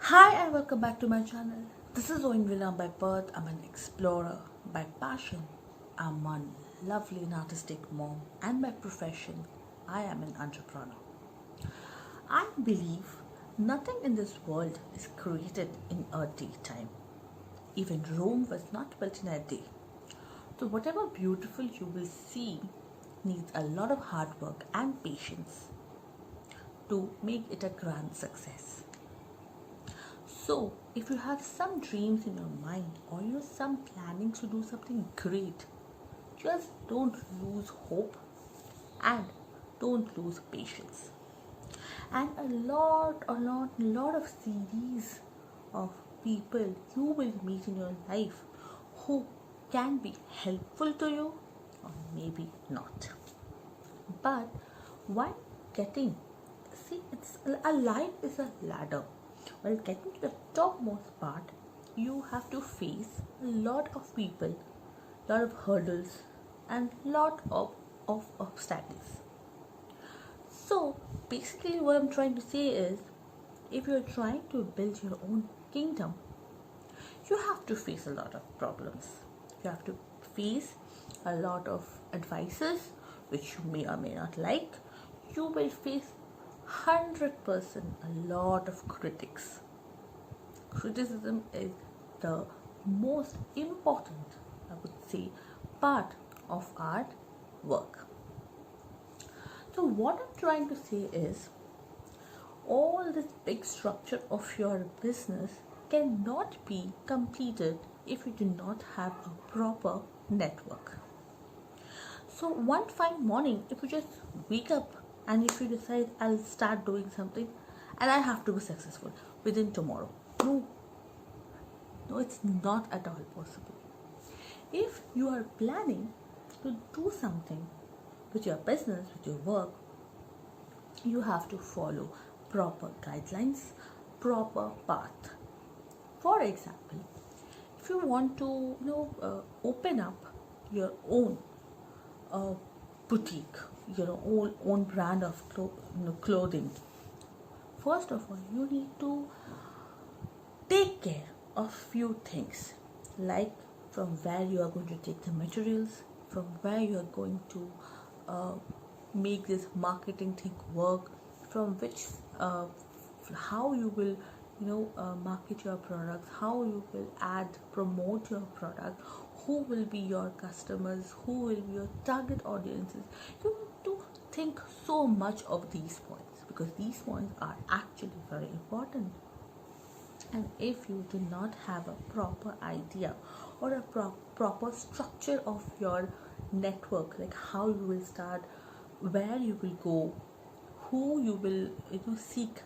Hi and welcome back to my channel. This is Owen Villa by birth. I'm an explorer. By passion, I'm one lovely and artistic mom. And by profession, I am an entrepreneur. I believe nothing in this world is created in a daytime. Even Rome was not built in a day. So whatever beautiful you will see needs a lot of hard work and patience to make it a grand success. So, if you have some dreams in your mind or you have some planning to do something great, just don't lose hope and don't lose patience. And a lot of series of people you will meet in your life who can be helpful to you or maybe not. But while getting, see, it's a life is a ladder. While getting to the topmost part, you have to face a lot of people, lot of hurdles, and lot of obstacles. So basically, what I'm trying to say is, if you're trying to build your own kingdom, you have to face a lot of problems. You have to face a lot of advices which you may or may not like. You will face 100% a lot of critics. Criticism is the most important, I would say, part of our work. So, what I'm trying to say is, all this big structure of your business cannot be completed if you do not have a proper network. So, one fine morning, if you just wake up and if you decide I'll start doing something and I have to be successful within tomorrow, no, it's not at all possible. If you are planning to do something with your business, with your work, you have to follow proper guidelines, proper path. For example, if you want to open up your own boutique, your own brand of clothing, first of all you need to take care of few things, like from where you are going to take the materials, from where you are going to make this marketing thing work, from which how you will market your products, how you will promote your product, who will be your customers, who will be your target audiences. You need to think so much of these points because these points are actually very important. And if you do not have a proper idea or a proper structure of your network, like how you will start, where you will go, who you will seek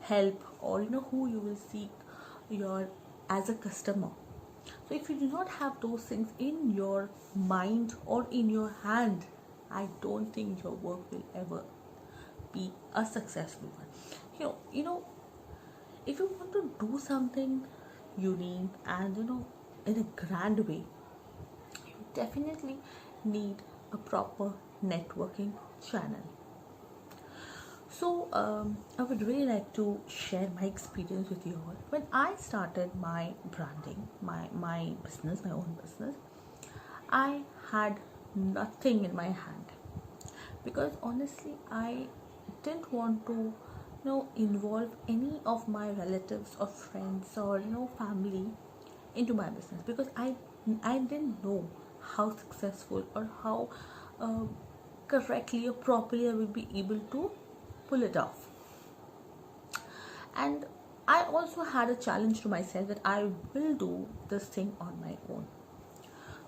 help, or who you will seek your as a customer. So if you do not have those things in your mind or in your hand, I don't think your work will ever be a successful one. If you want to do something unique and in a grand way, you definitely need a proper networking channel. So I would really like to share my experience with you all. When I started my branding, my business, my own business, I had nothing in my hand because honestly I didn't want to involve any of my relatives or friends or family into my business because I didn't know how successful or how uh, correctly or properly I will be able to pull it off. And I also had a challenge to myself that I will do this thing on my own.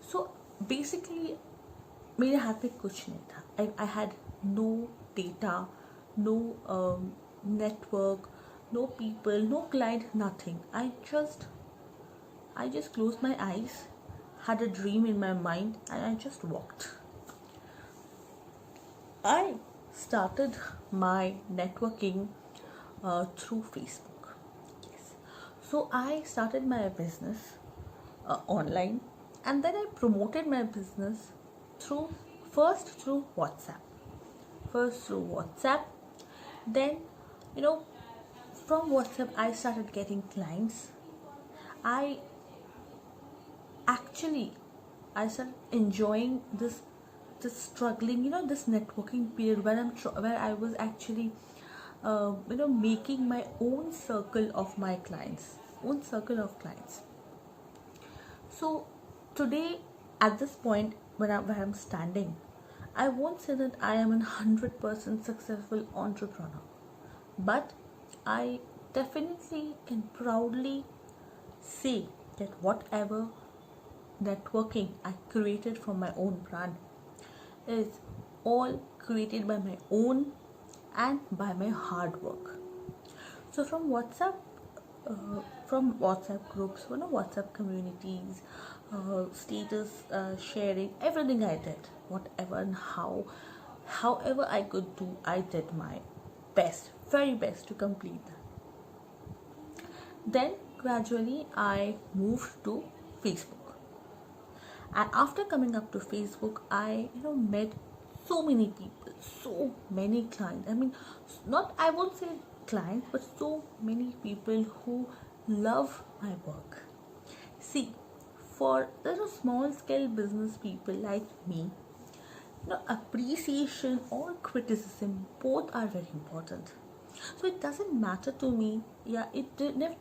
So basically मेरे हाथ में कुछ नहीं था. I had no data, no network, no people, no client, nothing. I just closed my eyes, had a dream in my mind, and I just walked. I started my networking through Facebook. Yes. So I started my business online, and then I promoted my business first through WhatsApp. Then from WhatsApp I started getting clients. I actually I started enjoying this struggling, this networking period where where I was actually making my own circle of my clients, own circle of clients. So today, at this point where I'm standing, I won't say that I am a 100% successful entrepreneur, but I definitely can proudly say that whatever networking I created from my own brand is all created by my own and by my hard work. So from WhatsApp groups, WhatsApp communities, status sharing, everything I did, whatever and however I could do, I did my best, very best to complete that. Then gradually I moved to Facebook, and after coming up to Facebook, I met so many people, so many clients. I mean, not I won't say clients, but so many people who love my work. See, for small scale business people like me, appreciation or criticism both are very important. So it doesn't matter to me. Yeah,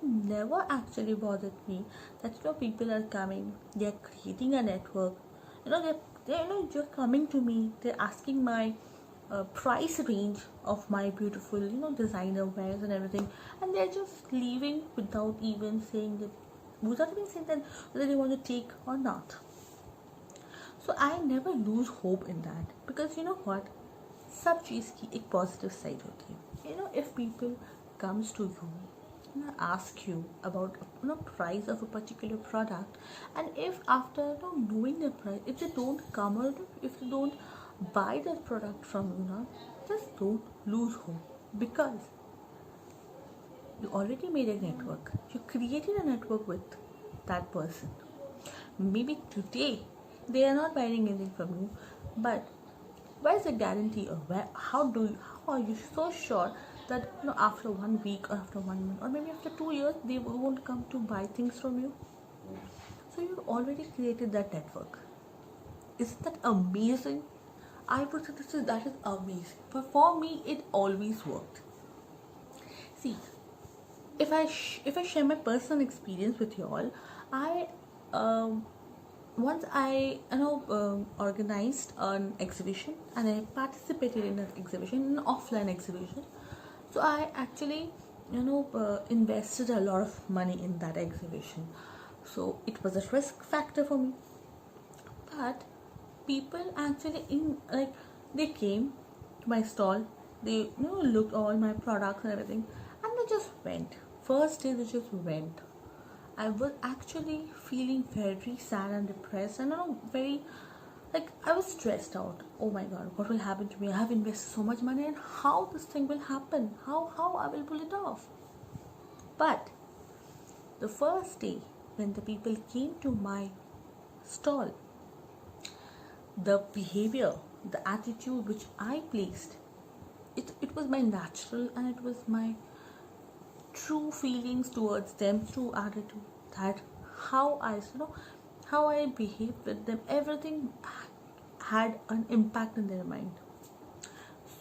never actually bothered me that people are coming, they're creating a network, they're coming to me, they're asking my price range of my beautiful designer wares and everything, and they're just leaving without even saying that, whether they want to take or not. So I never lose hope in that, because you know what, सब चीज़ की एक positive side होती है. If people comes to you, ask you about price of a particular product, and if after knowing the price, if they don't come, or if they don't buy that product from you, just don't lose hope, because you already made a network, you created a network with that person. Maybe today they are not buying anything from you, but where's the guarantee, or how are you so sure that after 1 week or after 1 month or maybe after 2 years they won't come to buy things from you? So you've already created that network. Isn't that amazing? I would say that is amazing. But for me, it always worked. See, if I share my personal experience with you all, I once I organized an exhibition, and I participated in an exhibition, an offline exhibition. So I actually invested a lot of money in that exhibition. So it was a risk factor for me, but people actually they came to my stall, they looked all my products and everything, and they just went. First day they just went. I was actually feeling very sad and depressed, and very, I was stressed out. Oh my god, what will happen to me? I have invested so much money, and how this thing will happen? How I will pull it off? But the first day when the people came to my stall, the behavior, the attitude which I placed, it was my natural, and it was my true feelings towards them, true attitude, that how I behaved with them, everything had an impact in their mind.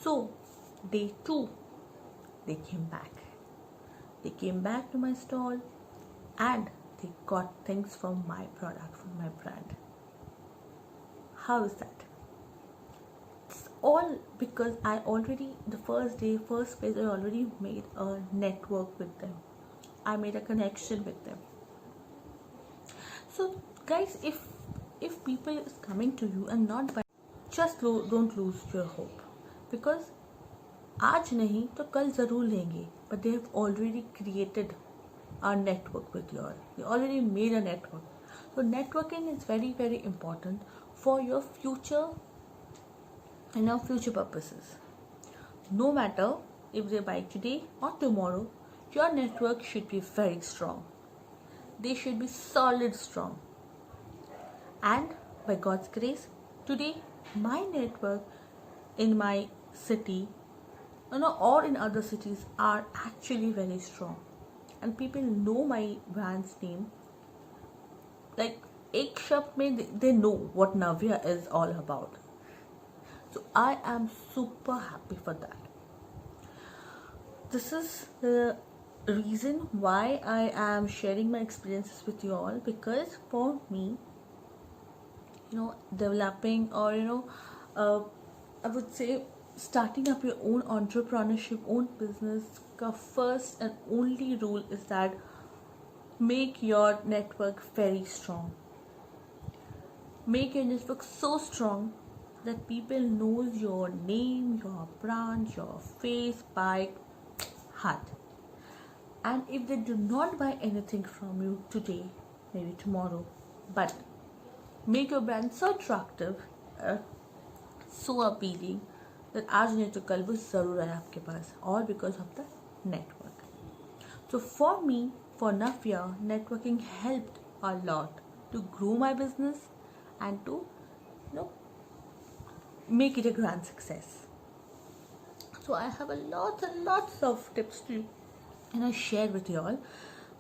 So day 2, they came back to my stall, and they got things from my product, from my brand. How is that? It's all because I already, the first phase, I already made a network with them. I made a connection with them. So guys, if people is coming to you and not by, just don't lose your hope, because आज नहीं तो कल ज़रूर लेंगे, but they have already created a network with you all. They already made a network. So networking is very, very important for your future and your future purposes. No matter if they buy today or tomorrow, your network should be very strong. They should be solid strong. And by God's grace, today my network in my city or in other cities are actually very strong, and people know my brand's name. Like एक शब्द में they know what Navya is all about. So I am super happy for that. This is the reason why I am sharing my experiences with you all, because for me, developing or I would say starting up your own entrepreneurship, own business, ka first and only rule is that make your network very strong. Make your network so strong that people knows your name, your brand, your face by heart. And if they do not buy anything from you today, maybe tomorrow, but make your brand so attractive, so appealing, that आज नहीं तो कल वो ज़रूर आए आपके पास, all because of the network. So for me, for Navya, networking helped a lot to grow my business and to make it a grand success. So I have a lots and lots of tips to share with you all.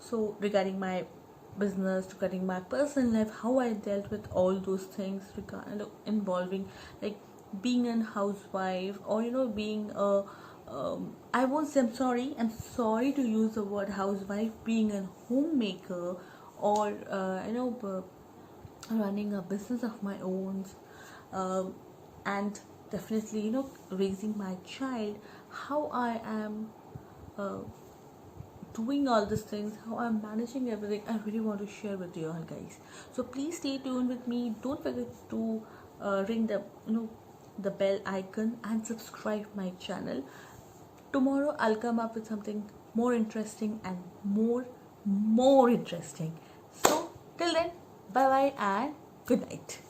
So regarding my business, regarding my personal life, how I dealt with all those things regarding involving like being a housewife, or being a I won't say, I'm sorry to use the word housewife, being a homemaker, or running a business of my own, and definitely raising my child, how I am doing all these things, how I'm managing everything. I really want to share with you all, guys. So please stay tuned with me. Don't forget to ring the bell icon and subscribe my channel. Tomorrow I'll come up with something more interesting and more interesting. So till then, bye bye and good night.